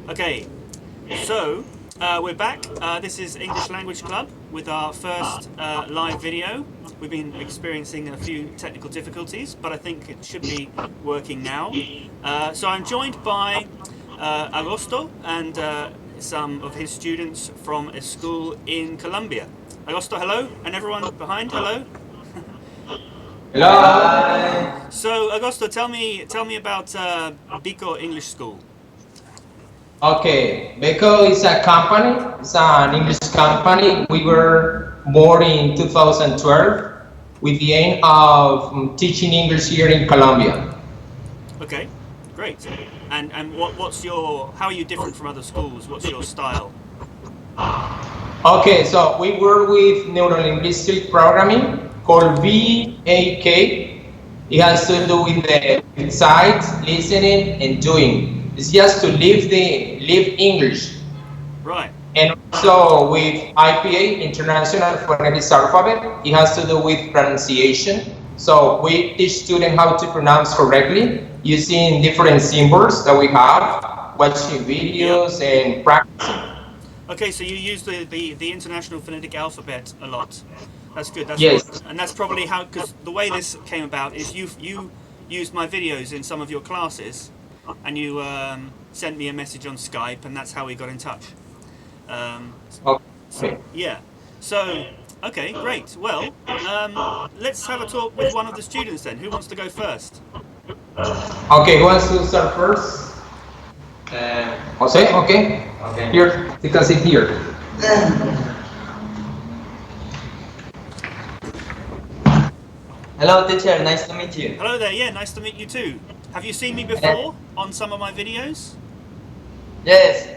Okay, so we're back. This is English Language Club with our first live video. We've been experiencing a few technical difficulties, but I think it should be working now. So I'm joined by Agosto and some of his students from a school in Colombia. Agosto, hello, and everyone behind, hello. Hello. So Agosto, tell me about BECO English School. Okay, BECO is a company. It's an English company. We were born in 2012 with the aim of teaching English here in Colombia. Okay, great. And what's your, how are you different from other schools? What's your style? Okay, so we work with neurolinguistic programming called BECO. It has to do with the sight, listening, and doing. It's just to live English. Right. And also with IPA, International Phonetic Alphabet, it has to do with pronunciation. So we teach students how to pronounce correctly using different symbols that we have, watching videos and practicing. Okay, so you use the International Phonetic Alphabet a lot. That's good. That's Yes. what, and that's probably how, because the way this came about is you used my videos in some of your classes, and you sent me a message on Skype, and that's how we got in touch. Okay. Yeah. So, okay, great. Well, let's have a talk with one of the students then. Who wants to go first? Okay, who wants to start first? Jose, okay. Okay. Here, take a seat here. Hello, teacher. Nice to meet you. Hello there. Yeah, nice to meet you too. Have you seen me before on some of my videos? Yes,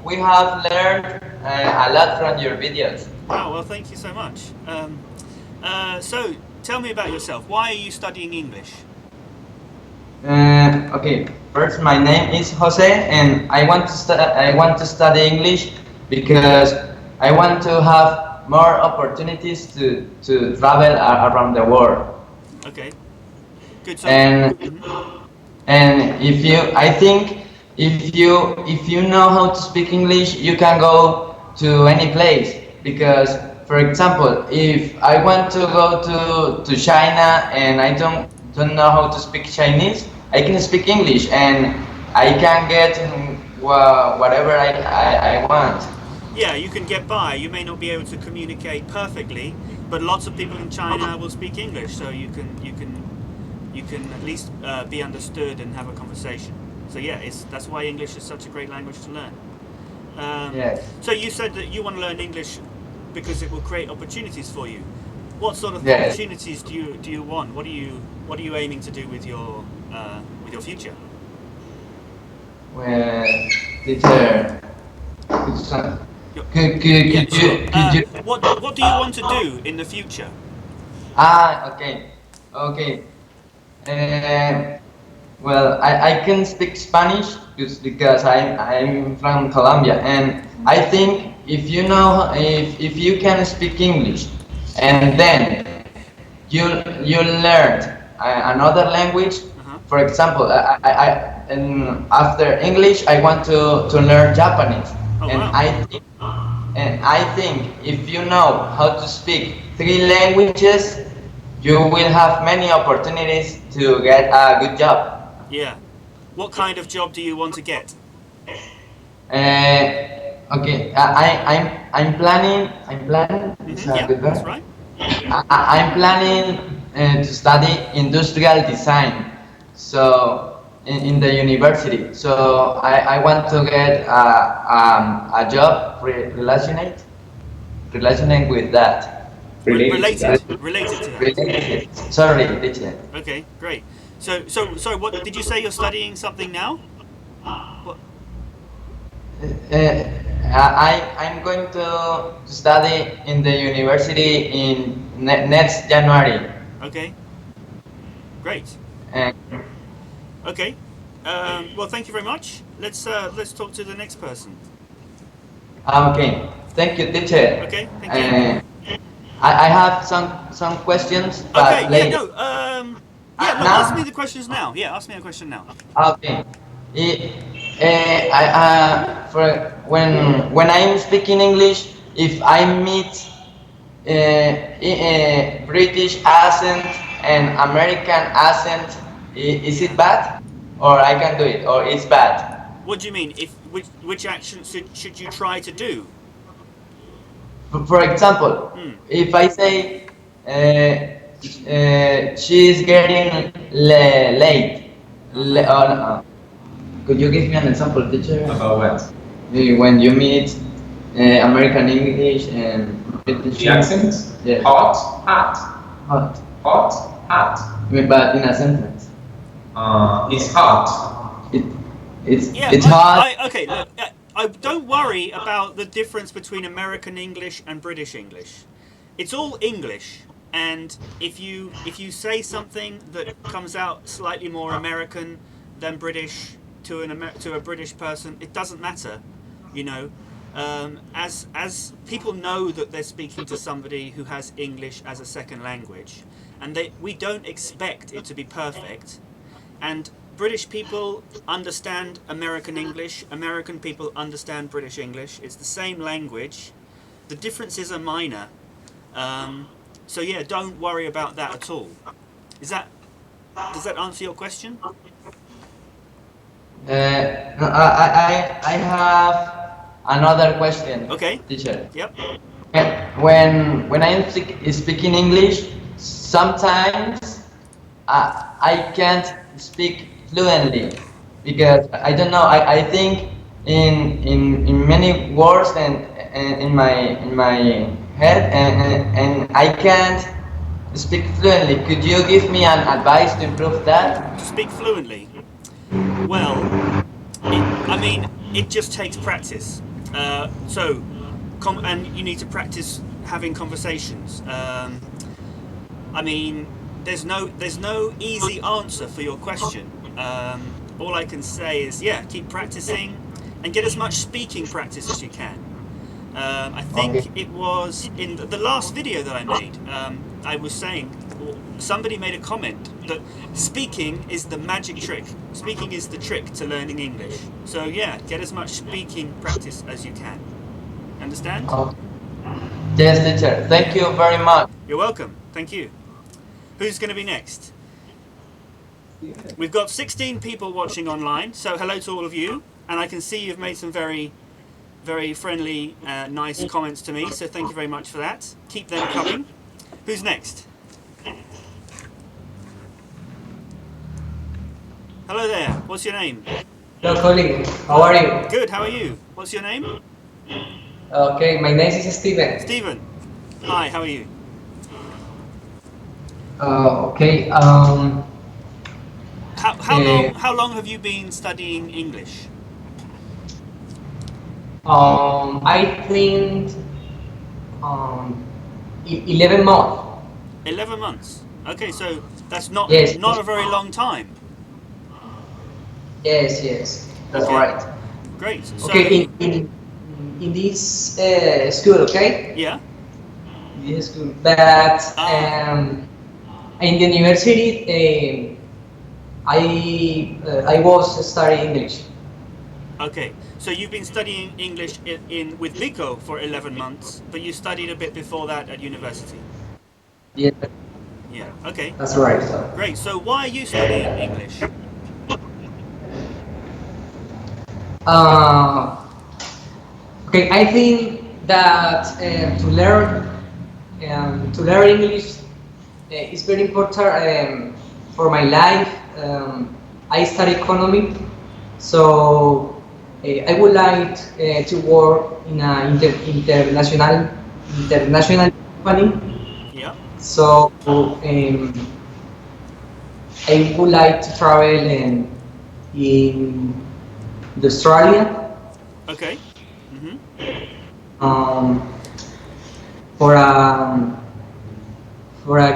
we have learned a lot from your videos. Oh, well, thank you so much. So, tell me about yourself. Why are you studying English? Okay. First, my name is Jose, and I want to study English because I want to have more opportunities to travel around the world. Okay. Good. So, And I think if you know how to speak English, you can go to any place. Because, for example, if I want to go to China and I don't know how to speak Chinese, I can speak English and I can get whatever I want. yeah, you can get by. You may not be able to communicate perfectly, but lots of people in China will speak English, so you can at least be understood and have a conversation. So yeah, that's why English is such a great language to learn. Yes. So you said that you want to learn English because it will create opportunities for you. What sort of Yes. opportunities do you want? What are you aiming to do with your future? Well, teacher, could you? What do you want to do in the future? Okay, okay. Well, I can speak Spanish because I'm from Colombia, and I think if you can speak English, and then you learn another language. For example, and after English, I want to learn Japanese, Oh, and wow. I think if you know how to speak 3 languages, you will have many opportunities to get a good job. Yeah. What kind of job do you want to get? Okay, I'm planning. It's a Yeah, good that's word. right. I'm planning to study industrial design. So in the university. So I want to get a job relationate with that. Related to that. Related. Sorry, teacher. Okay, great. So what did you say? You're studying something now? What? I'm going to study in the university in next January. Okay, great. And Okay. Well, thank you very much. Let's talk to the next person. okay, thank you, teacher. Okay, thank you. I have some questions, but Okay. Yeah. later. No. Yeah. Yeah, no, now? ask me the questions now. Yeah, ask me a question now. Okay. For when I'm speaking English, if I meet British accent and American accent, is it bad, or I can do it, or it's bad? What do you mean? If which action should you try to do? For example, Hmm. if I say she's getting late, could you give me an example, teacher? About what? When you meet American English and British The accents? Yeah. Hot, hot, Hot. hot, hot. But in a sentence. It's hot. It's hot. Okay, look, I don't worry about the difference between American English and British English. It's all English, and if you say something that comes out slightly more American than British to to a British person, it doesn't matter, you know. As people know that they're speaking to somebody who has English as a second language, and we don't expect it to be perfect, and British people understand American English, American people understand British English. It's the same language. The differences are minor. So yeah, don't worry about that at all. Does that answer your question? No, I have another question, Okay. teacher. Yep. When I'm speaking English, sometimes I can't speak fluently because I don't know. I think in many words and in my head and I can't speak fluently. Could you give me an advice to improve that? To speak fluently. Well, it just takes practice. And you need to practice having conversations. I mean, there's no easy answer for your question. All I can say is, yeah, keep practicing and get as much speaking practice as you can. I think it was in the last video that I made. I was saying, somebody made a comment that speaking is the magic trick. Speaking is the trick to learning English. So yeah, get as much speaking practice as you can. Understand? Yes, teacher. Thank you very much. You're welcome. Thank you. Who's going to be next? We've got 16 people watching online, so hello to all of you. And I can see you've made some very, very friendly, nice comments to me, so thank you very much for that. Keep them coming. Who's next? Hello there. What's your name? Hello, colleague. How are you? Good. How are you? What's your name? Okay, my name is Steven. Stephen. Hi. How are you? Okay. How long have you been studying English? I think 11 months. 11 months. Okay, so that's not Yes. not a very long time. Yes, that's Okay. right. Great. So Okay, in this school, okay? yeah. In this school, but Ah. in the university, I was studying English. Okay. So you've been studying English with BECO for 11 months, but you studied a bit before that at university. Yeah, Yeah. Okay. that's right. Great. So why are you studying English? Okay, I think that to learn English is very important for my life. I study economy, so I would like to work in an international company. Yeah. So I would like to travel in Australia. Okay. Mhm. um, for a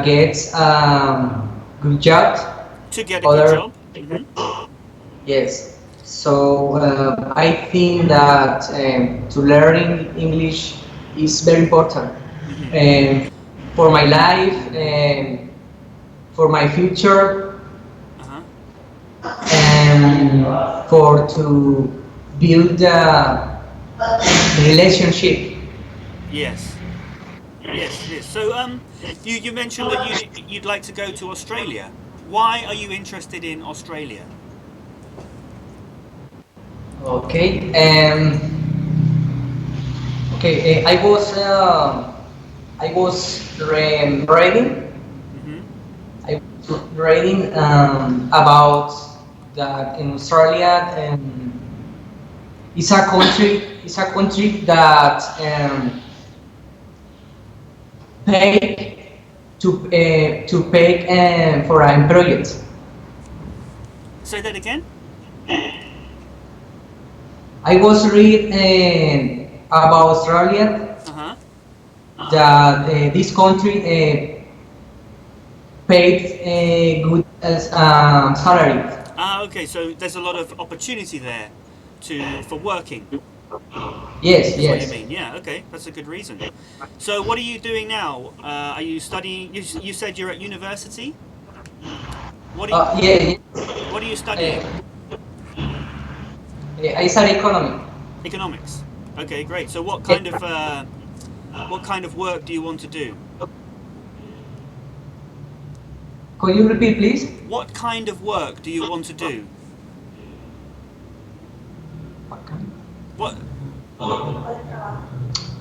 get good job. To get a good job. Mhm. Yes. So I think that to learning English is very important for my life and for my future. for to build a relationship. Yes. Yes, it is. So, you mentioned that you'd like to go to Australia. Why are you interested in Australia? Okay. Okay. I was reading. Hmm. I was reading about that in Australia. It's a country. It's a country that pay to pay for employees. Say that again. I was reading about Australia Uh huh. that this country paid a good salary. Ah, okay. So there's a lot of opportunity there for working. Yes, Is what you yes. mean? Yeah. Okay, that's a good reason. So, what are you doing now? Are you studying? You said you're at university. What are you, Yeah, what are you yeah. studying? I study economy. Economics. Okay, great. So, Yeah. what kind of work do you want to do? Could you repeat, please? What kind of work do you want to do? What?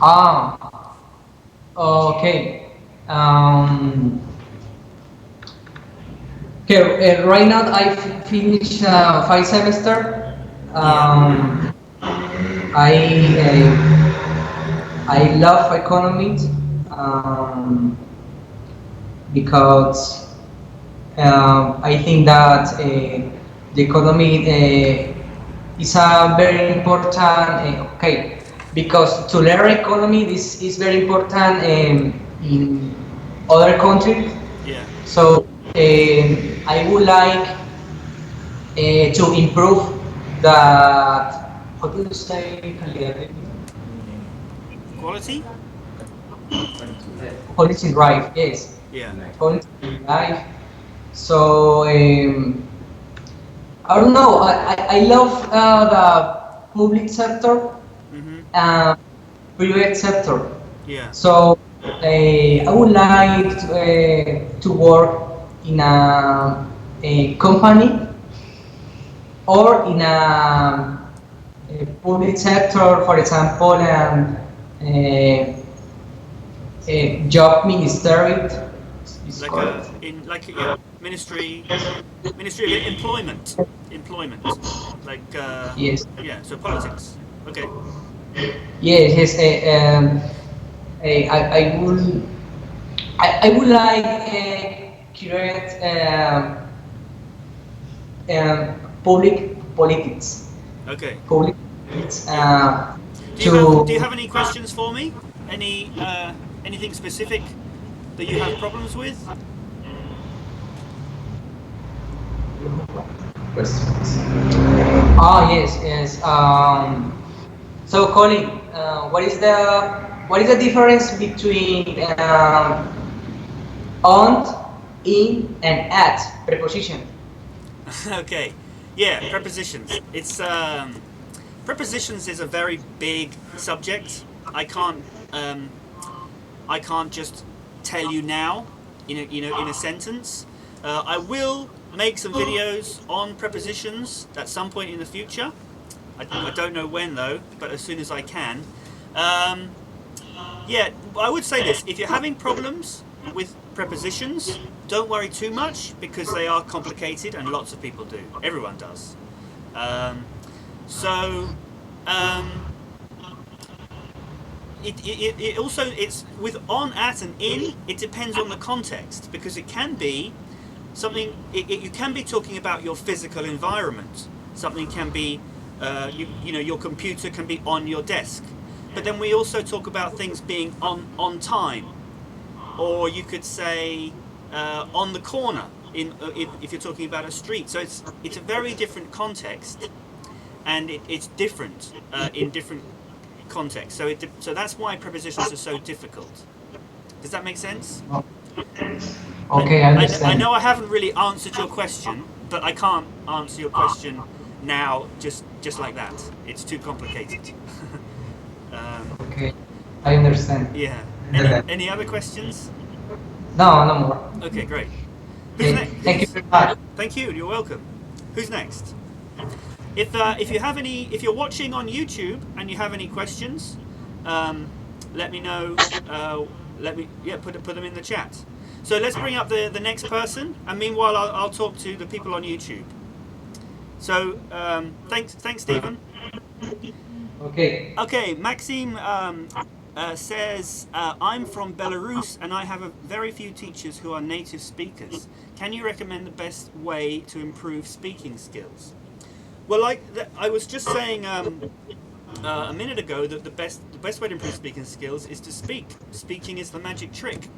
Ah, okay. Um, okay. Right now, I finished 5 semester. Yeah. I I love economics because I think that the economy is a very important. Okay, because to learn economy this is very important in other countries. Yeah. So I would like to improve that. How do you say calidad de vida? Quality? Quality drive, yes. Yeah. Quality drive. So I don't know. I love the public sector Mhm. and private sector. Yeah. So I would like to work in a company or in a public sector, for example, a job ministry. Is Like a correct? in like yeah, Ministry of Employment. Like Yes. yeah. So politics. Okay. Yes. Yes. I would. I would like create public politics. Okay. Public politics Yeah. Do you to have any questions for me? Any anything specific that you have problems with? Questions. yes, yes. So Colin, what is the difference between on, in, and at preposition? Okay. Yeah. Prepositions. It's prepositions is a very big subject. Um, I can't just tell you now in a sentence. I will make some videos on prepositions at some point in the future. I don't know when though, but as soon as I can. Um, yeah, I would say this: if you're having problems with prepositions, don't worry too much because they are complicated and lots of people do. Everyone does. Um, so. Um, it also it's with on, at, and in. It depends on the context because it can be something. You can be talking about your physical environment. Something can be, you know, your computer can be on your desk. But then we also talk about things being on time, or you could say on the corner if you're talking about a street. So it's a very different context, and it's different in different context. So that's why prepositions are so difficult. Does that make sense? Okay, I I understand. know I haven't really answered your question, but I can't answer your question now just like that. It's too complicated. Okay, I understand. Yeah. Any other questions? No, no more. Okay, great. Who's Okay, next? thank you very much. Thank you. You're welcome. Who's next? If you have any, if you're watching on YouTube and you have any questions, let me know. Put them in the chat. So let's bring up the next person, and meanwhile I'll talk to the people on YouTube. So thanks Stephen. Okay. Okay, Maxime says, I'm from Belarus and I have a very few teachers who are native speakers. Can you recommend the best way to improve speaking skills? Well, I was just saying a minute ago that the best way to improve speaking skills is to speak. Speaking is the magic trick.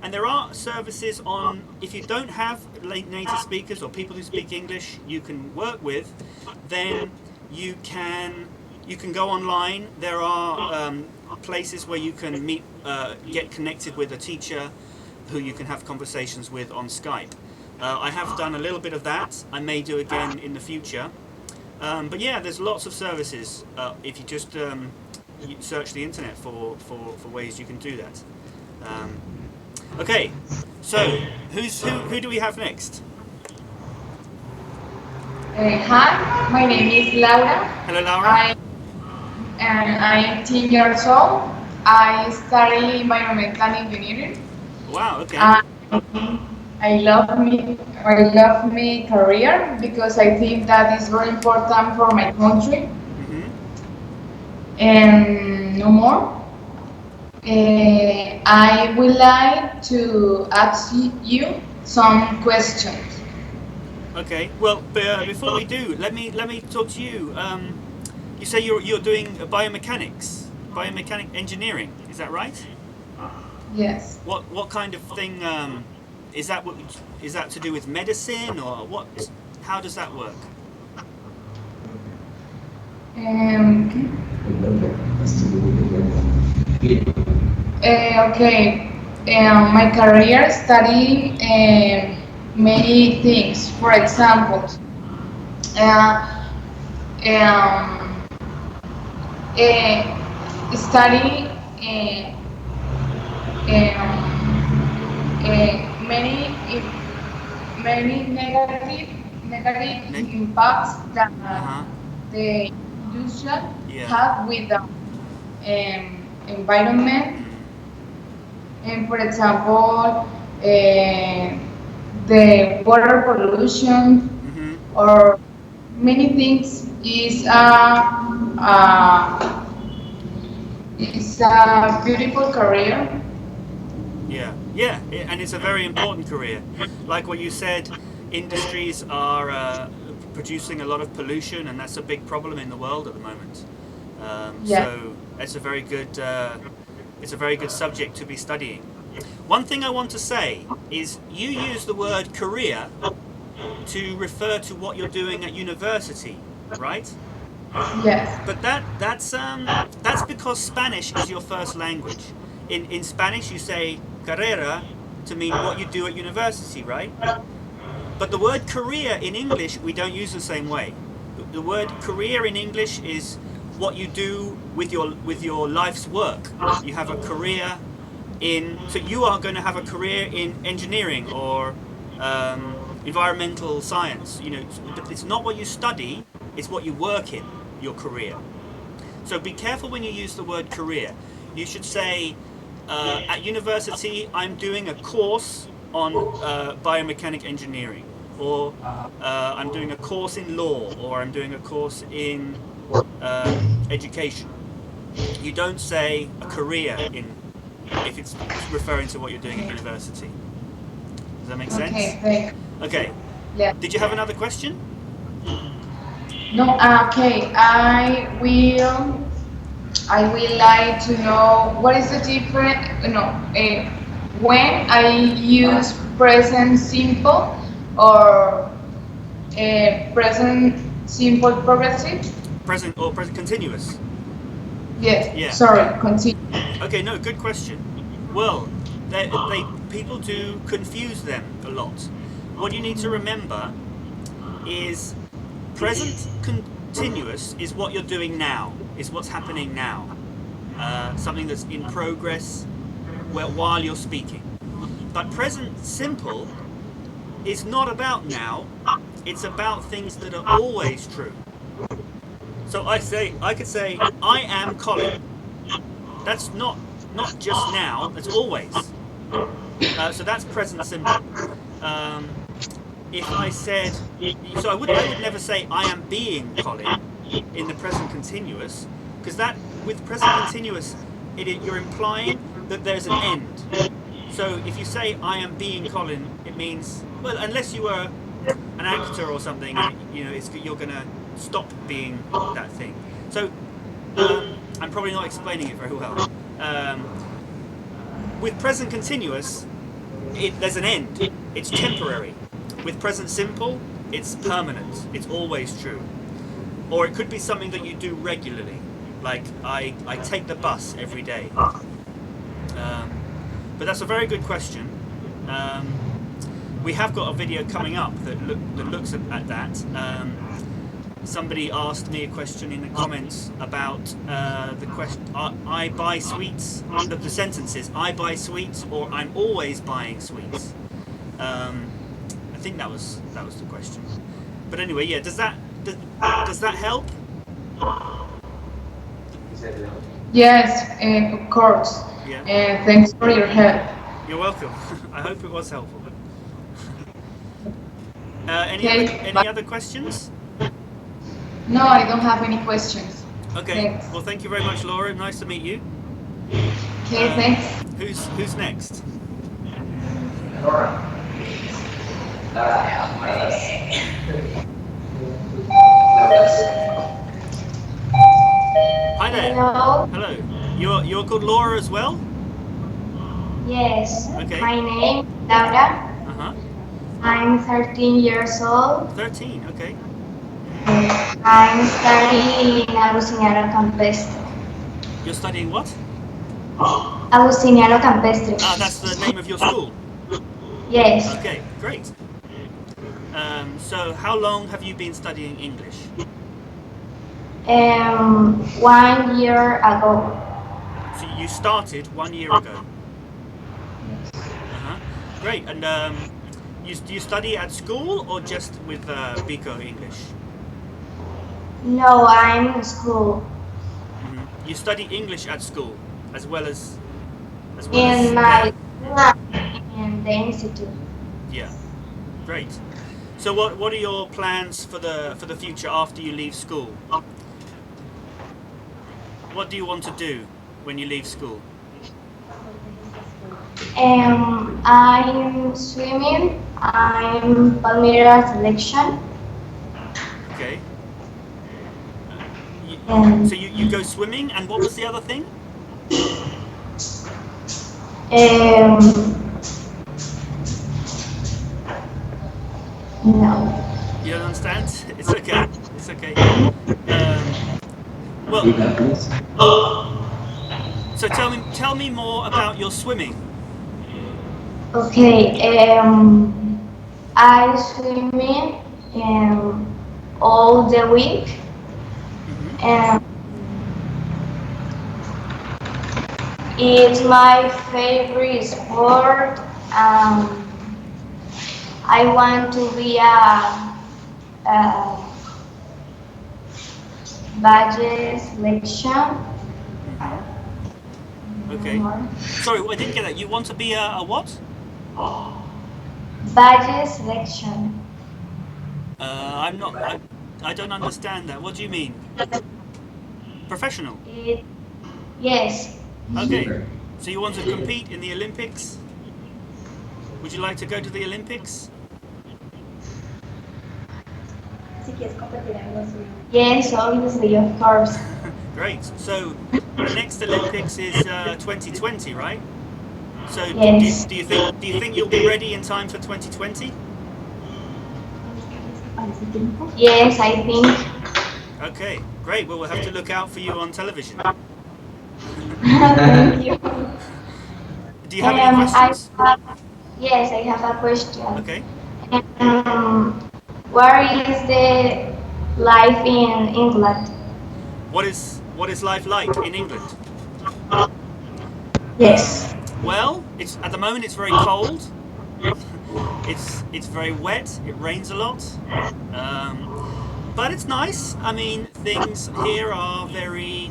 And there are services on, if you don't have native speakers or people who speak English you can work with, then you can go online. There are places where you can meet, get connected with a teacher who you can have conversations with on Skype. I have done a little bit of that. I may do again in the future. But yeah, there's lots of services if you just you search the internet for ways you can do that. Okay, so who do we have next? Hi, my name is Laura. Hello, Laura. I'm 10 years old. I study environmental engineering. Wow. Okay. I love my career because I think that is very important for my country. Mm-hmm. And no more. I would like to ask you some questions. Okay. Well, before we do, let me talk to you. You say you're doing biomechanic engineering. Is that right? Yes. What kind of thing is that? Is that to do with medicine or what? How does that work? Okay. My career studying many things. For example, study many negative impacts that the industry have with the environment. And for example, the water pollution or many things is a beautiful career. Yeah, and it's a very important career. Like what you said, industries are producing a lot of pollution, and that's a big problem in the world at the moment. So it's a very good subject to be studying. One thing I want to say is you use the word career to refer to what you're doing at university, right? Yes. But that's because Spanish is your first language. In Spanish you say carrera to mean what you do at university, right? But the word career in English we don't use the same way. The word career in English is what you do with your life's work. You have a career so you are going to have a career in engineering or environmental science. You know, it's not what you study, it's what you work in, your career. So be careful when you use the word career. You should say, at university, I'm doing a course on biomechanic engineering, or I'm doing a course in law, or I'm doing a course in education. You don't say a career if it's referring to what you're doing at university. Does that make sense? Okay, thanks. Okay. Yeah. Did you have another question? No, okay. I will like to know what is the difference. When I use present simple or present simple progressive. Present or present continuous? Yes. Yeah. Sorry. Continue. Okay. No. Good question. Well, people do confuse them a lot. What you need to remember is present continuous is what you're doing now, is what's happening now. Something that's in progress while you're speaking. But present simple is not about now, it's about things that are always true. So I could say, I am Colin. That's not just now, that's always. So that's present simple. If I said, so I would never say I am being Colin in the present continuous, because that, with present continuous, you're implying that there's an end. So if you say I am being Colin, it means, well, unless you were an actor or something, you know, you're gonna stop being that thing. So I'm probably not explaining it very well. With present continuous, there's an end. It's temporary. With present simple, it's permanent. It's always true. Or it could be something that you do regularly, like I take the bus every day. But that's a very good question. We have got a video coming up that looks at that. Somebody asked me a question in the comments about the question, I buy sweets, the sentences, I buy sweets, or I'm always buying sweets. I think that was the question. But anyway, yeah, does that help? Yes, of course. Yeah. Thanks for your help. You're welcome. I hope it was helpful. Any other questions? No, I don't have any questions. Okay. Thanks. Well, thank you very much, Laura. Nice to meet you. Okay, thanks. Who's next? Laura. Hi there. Hello. Hello. You're called Laura as well? Yes. Okay. My name is Laura. Uh-huh. I'm 13 years old. 13, okay. I'm studying in Alucinado Campestre. You're studying what? Alucinado Campestre. Ah, that's the name of your school? Yes. Okay, great. So how long have you been studying English? 1 year ago. So you started 1 year ago? Uh-huh. Great, and do you study at school or just with BECO English? No, I'm in school. Mm-hmm. You study English at school as well as In my in the institute. Yeah, great. So what are your plans for the future after you leave school? What do you want to do when you leave school? I'm swimming. I'm Palmyra selection. Okay. Um, So you go swimming, and what was the other thing? No. You don't understand? It's okay. It's okay. Well, so tell me more about your swimming. Okay. I swimming all the week. Mm-hmm. It's my favorite sport. I want to be a badge selection. Okay. Sorry, I didn't get that. You want to be a what? Badge selection. I'm not. I don't understand that. What do you mean? Professional. Yes. Okay. So you want to compete in the Olympics? Would you like to go to the Olympics? Yes, obviously, of course. Great. So the next Olympics is 2020, right? So Yes. do you think you'll be ready in time for 2020? Yes, I think. Okay, great. Well, we'll have to look out for you on television. Thank you. Do you have any questions? Yes, I have a question. Okay. Where is the life in England. What is life like in England? Yes. Well, it's at the moment it's very cold. It's very wet. It rains a lot, but it's nice. I mean, things here are very.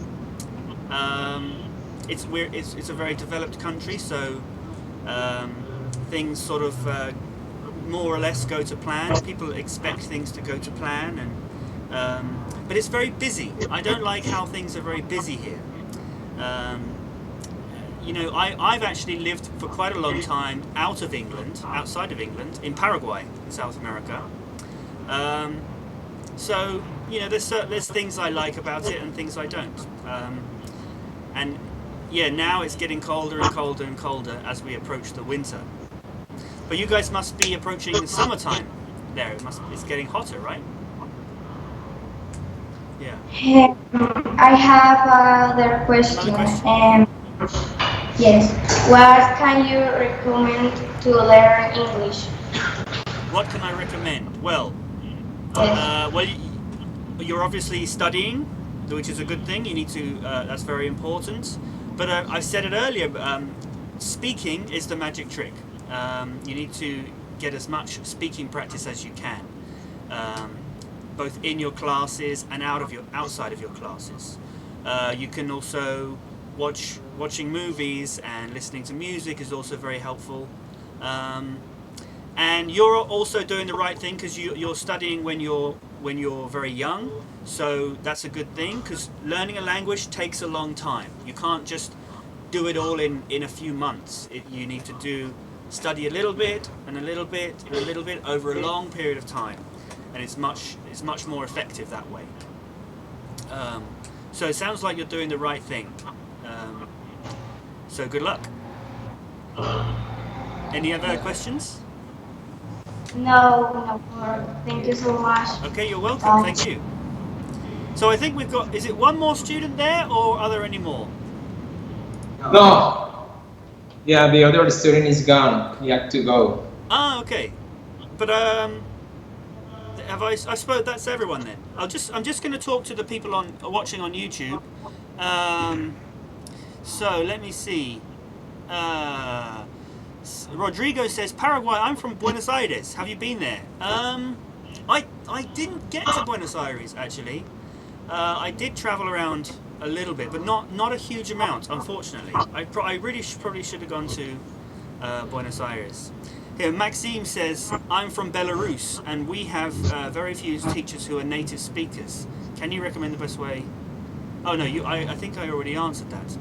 It's a very developed country, so things sort of more or less go to plan. People expect things to go to plan, and but it's very busy. I don't like how things are very busy here. You know, I've actually lived for quite a long time out of England, outside of England, in Paraguay, in South America. So, you know, there's things I like about it and things I don't. And yeah, now it's getting colder and colder and colder as we approach the winter. But you guys must be approaching the summertime there. It's getting hotter, right? Yeah. I have another question. Another question? Yes. What can you recommend to learn English? What can I recommend? Well, Yes. you're obviously studying, which is a good thing. You need to. That's very important. But I said it earlier. Speaking is the magic trick. You need to get as much speaking practice as you can, both in your classes and outside of your classes. You can also watching movies and listening to music is also very helpful. And you're also doing the right thing because you're studying when you're very young, so that's a good thing because learning a language takes a long time. You can't just do it all in a few months. You need to study a little bit and a little bit and a little bit over a long period of time, and it's much more effective that way. So it sounds like you're doing the right thing. So good luck. Any other questions? No, no more. Thank you so much. Okay, you're welcome. Thank you. So I think we've got, is it one more student there or are there any more? No. Yeah, the other student is gone. He had to go. Ah, okay. But I suppose that's everyone then. I'm just going to talk to the people watching on YouTube. So let me see. Rodrigo says, Paraguay, I'm from Buenos Aires. Have you been there? I didn't get to Buenos Aires, actually. I did travel around a little bit, but not a huge amount, unfortunately. I really probably should have gone to Buenos Aires. Here, Maxime says, I'm from Belarus, and we have very few teachers who are native speakers. Can you recommend the best way? Oh, no, I think I already answered that.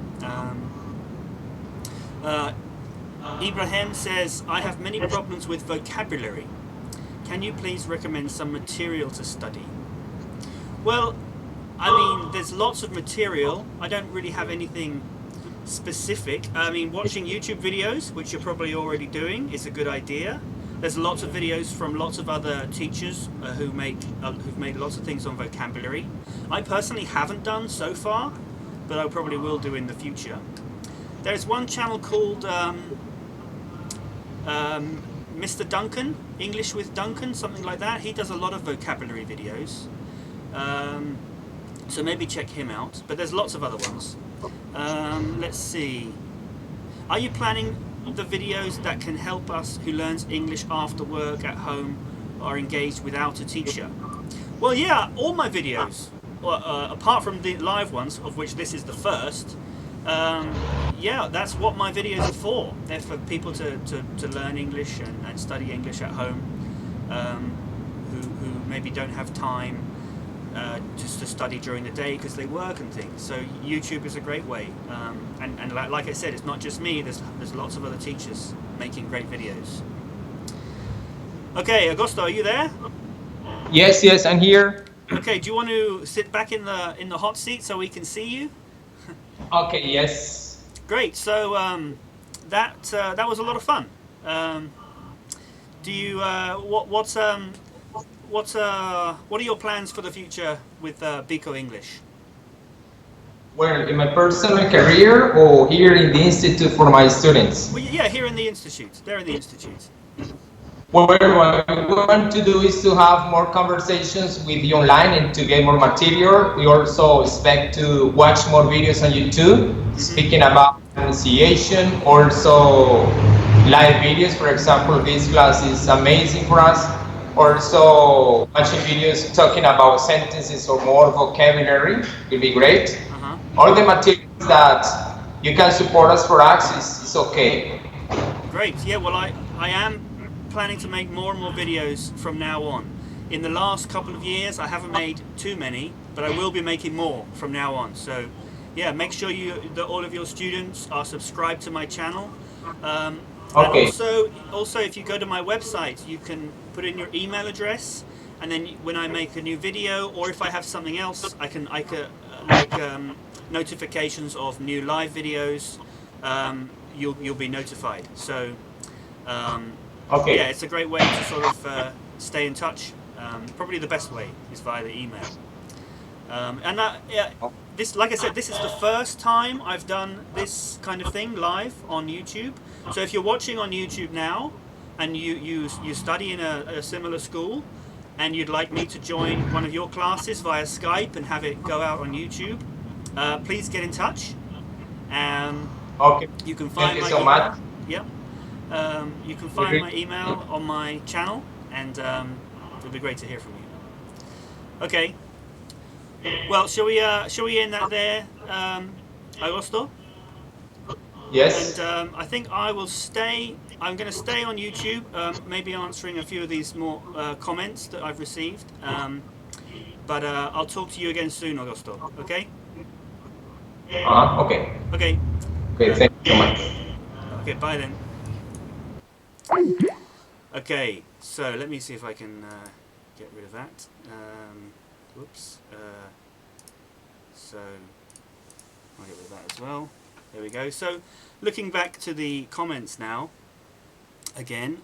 Ibrahim says, I have many problems with vocabulary. Can you please recommend some material to study? Well, I mean, there's lots of material. I don't really have anything specific. I mean, watching YouTube videos, which you're probably already doing, is a good idea. There's lots of videos from lots of other teachers who've made lots of things on vocabulary. I personally haven't done so far, but I probably will do in the future. There's one channel called Mr. Duncan, English with Duncan, something like that. He does a lot of vocabulary videos. So maybe check him out. But there's lots of other ones. Let's see. Are you planning the videos that can help us who learns English after work, at home, or engaged without a teacher? Well, yeah, all my videos, apart from the live ones, of which this is the first, yeah, that's what my videos are for. They're for people to learn English and study English at home, who maybe don't have time just to study during the day because they work and things. So YouTube is a great way. And like I said, it's not just me. There's lots of other teachers making great videos. Okay, Augusto, are you there? Yes, I'm here. Okay, do you want to sit back in the hot seat so we can see you? Okay, yes. Great. So that was a lot of fun. Do you what are your plans for the future with BECO English? Well, in my personal career or here in the institute for my students? Well, yeah, here in the institute. There in the institute. Well, what we want to do is to have more conversations with you online and to get more material. We also expect to watch more videos on YouTube speaking about pronunciation, also live videos. For example, this class is amazing for us. Also, watching videos talking about sentences or more vocabulary will be great. All the materials that you can support us for us is okay. Great. Yeah, well, I am planning to make more and more videos from now on. In the last couple of years, I haven't made too many, but I will be making more from now on. So, yeah, make sure that all of your students are subscribed to my channel. And Okay. also, if you go to my website, you can put in your email address, and then when I make a new video, or if I have something else, I can notifications of new live videos. You'll be notified. So Okay. yeah, it's a great way to sort of stay in touch. Probably the best way is via the email. This, like I said, this is the first time I've done this kind of thing live on YouTube. So if you're watching on YouTube now and you study in a similar school and you'd like me to join one of your classes via Skype and have it go out on YouTube, please get in touch. Okay. You can Thank find you my so email. much. Yep. You can find my email on my channel, and it'll be great to hear from you. Okay. Well, shall we end that there, Augusto? Yes. And I think I will stay. I'm going to stay on YouTube, maybe answering a few of these more comments that I've received. But I'll talk to you again soon, Augusto. Okay? Okay. Okay. Okay. Thank you so much. Okay. Bye then. Okay. So let me see if I can get rid of that. Whoops. So I'll get rid of that as well. There we go. So looking back to the comments now, again,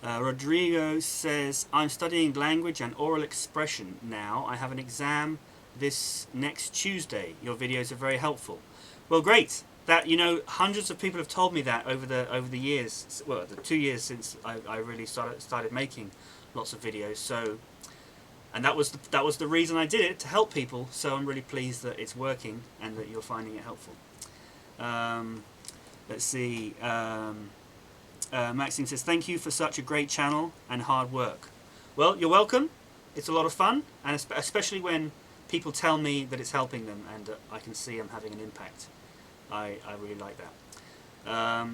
Rodrigo says, I'm studying language and oral expression now. I have an exam this next Tuesday. Your videos are very helpful. Well, great. That, you know, hundreds of people have told me that over the years, well, the 2 years since I really started making lots of videos. So, and that was the reason I did it, to help people. So I'm really pleased that it's working and that you're finding it helpful. Let's see. Maxine says, thank you for such a great channel and hard work. Well, you're welcome. It's a lot of fun, and especially when people tell me that it's helping them and I can see I'm having an impact. I really like that.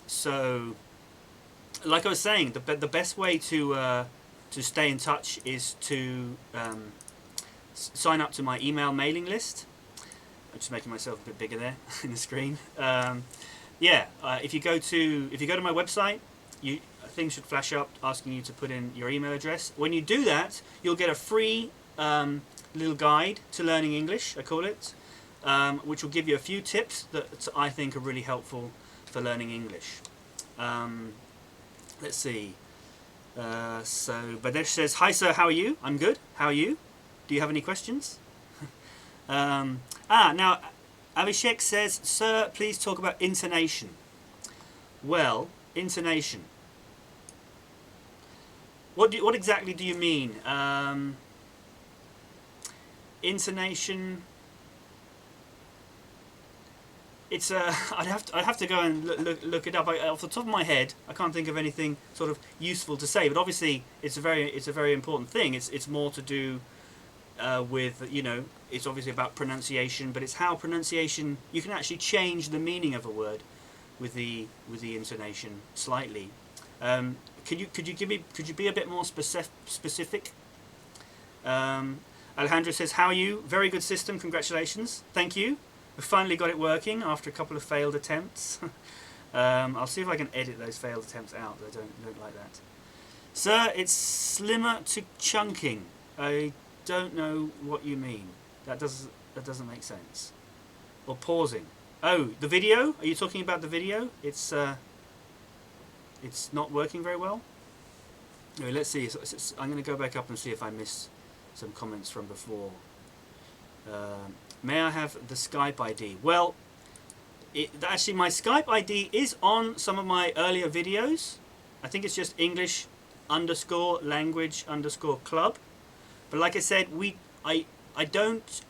So, like I was saying, the best way to stay in touch is to sign up to my email mailing list. I'm just making myself a bit bigger there in the screen. Yeah, if you go to my website, things should flash up asking you to put in your email address. When you do that, you'll get a free little guide to learning English, I call it, which will give you a few tips that I think are really helpful for learning English. Let's see. So Badesh says, hi sir, how are you? I'm good. How are you? Do you have any questions? Now Abhishek says, sir, please talk about intonation. Well, intonation. What exactly do you mean? Intonation. It's I'd have to go and look it up. Off the top of my head, I can't think of anything sort of useful to say. But obviously, it's a very important thing. It's more to do with, you know, it's obviously about pronunciation, but it's how pronunciation, you can actually change the meaning of a word with the intonation slightly. Could you be a bit more specific? Alejandro says, how are you? Very good system, congratulations. Thank you. We finally got it working after a couple of failed attempts. I'll see if I can edit those failed attempts out. I don't like that. Sir, it's slimmer to chunking. I don't know what you mean. That doesn't make sense. Or pausing. Oh, the video? Are you talking about the video? It's not working very well. Anyway, let's see. I'm going to go back up and see if I missed some comments from before. May I have the Skype ID? Well, actually my Skype ID is on some of my earlier videos. I think it's just English_language_club. But like I said, I don't.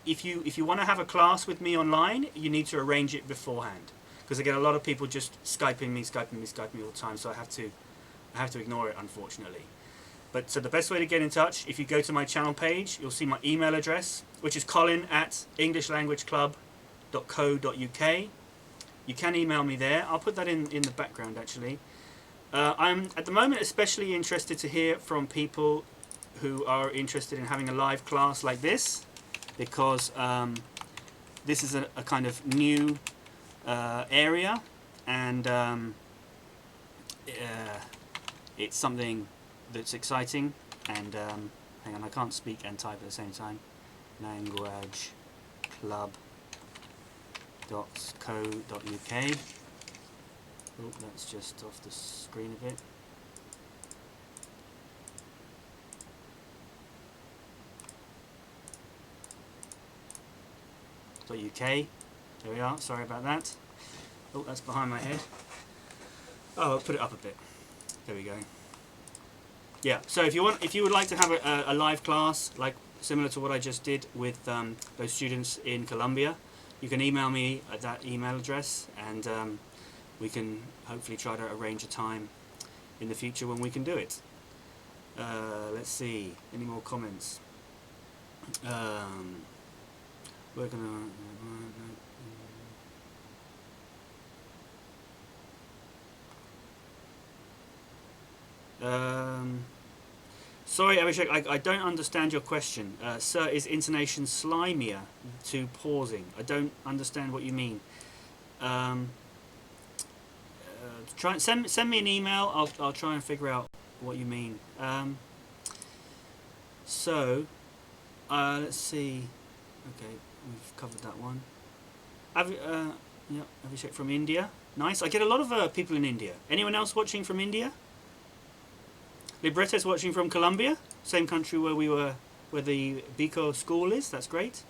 If you want to have a class with me online, you need to arrange it beforehand, because I get a lot of people just Skyping me all the time. So I have to ignore it, unfortunately. But so the best way to get in touch, if you go to my channel page, you'll see my email address, which is colin@englishlanguageclub.co.uk. You can email me there. I'll put that in the background, actually. I'm at the moment especially interested to hear from people who are interested in having a live class like this, because this is a kind of new area, and it's something that's exciting. And hang on, I can't speak and type at the same time. languageclub.co.uk. Oh, that's just off the screen a bit. .uk. There we are. Sorry about that. Oh, that's behind my head. Oh, I'll put it up a bit. There we go. Yeah. So if you would like to have a live class like similar to what I just did with those students in Colombia, you can email me at that email address, and we can hopefully try to arrange a time in the future when we can do it. Let's see. Any more comments? We're gonna. Sorry, Abhishek, I don't understand your question. Sir, is intonation slimier to pausing? I don't understand what you mean. Send me an email. I'll try and figure out what you mean. Let's see. Okay, we've covered that one. Yeah, Abhishek from India. Nice. I get a lot of people in India. Anyone else watching from India? Libretto's watching from Colombia, same country where the BECO school is. That's great.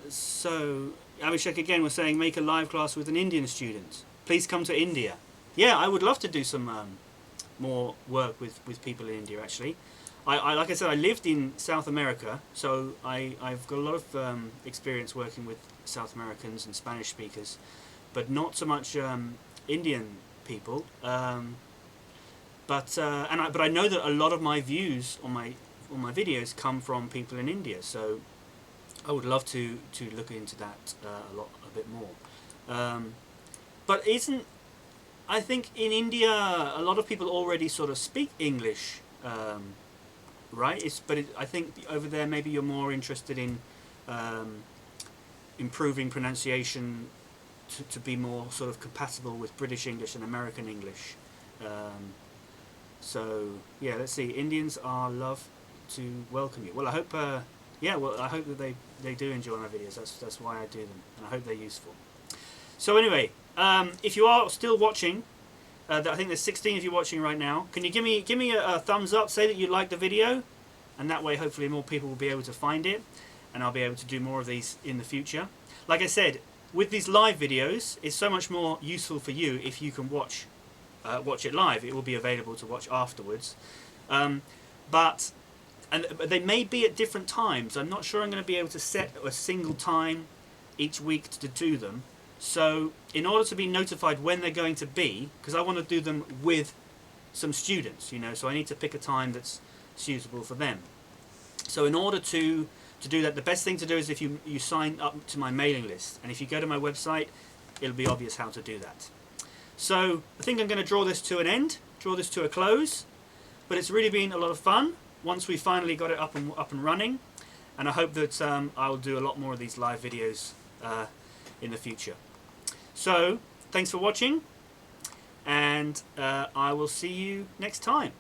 So Abhishek again was saying, make a live class with an Indian student. Please come to India. Yeah, I would love to do some more work with people in India, actually. I like I said, I lived in South America, so I've got a lot of experience working with South Americans and Spanish speakers, but not so much Indian people. But I know that a lot of my views on my videos come from people in India, so I would love to look into that a bit more. But I think in India a lot of people already sort of speak English, right? I think over there maybe you're more interested in improving pronunciation to be more sort of compatible with British English and American English. So yeah, let's see. Indians are love to welcome you. Well, I hope. Yeah, well, I hope that they do enjoy my videos. That's why I do them, and I hope they're useful. So anyway, if you are still watching, I think there's 16 of you watching right now. Can you give me a thumbs up? Say that you liked the video, and that way hopefully more people will be able to find it, and I'll be able to do more of these in the future. Like I said, with these live videos, it's so much more useful for you if you can watch it live. It will be available to watch afterwards, but they may be at different times. I'm not sure I'm going to be able to set a single time each week to do them. So in order to be notified when they're going to be, because I want to do them with some students, so I need to pick a time that's suitable for them. So in order to do that, the best thing to do is if you sign up to my mailing list, and if you go to my website, it'll be obvious how to do that. So I think I'm going to draw this to an end, draw this to a close, but it's really been a lot of fun once we finally got it up and running, and I hope that I'll do a lot more of these live videos in the future. So thanks for watching, and I will see you next time.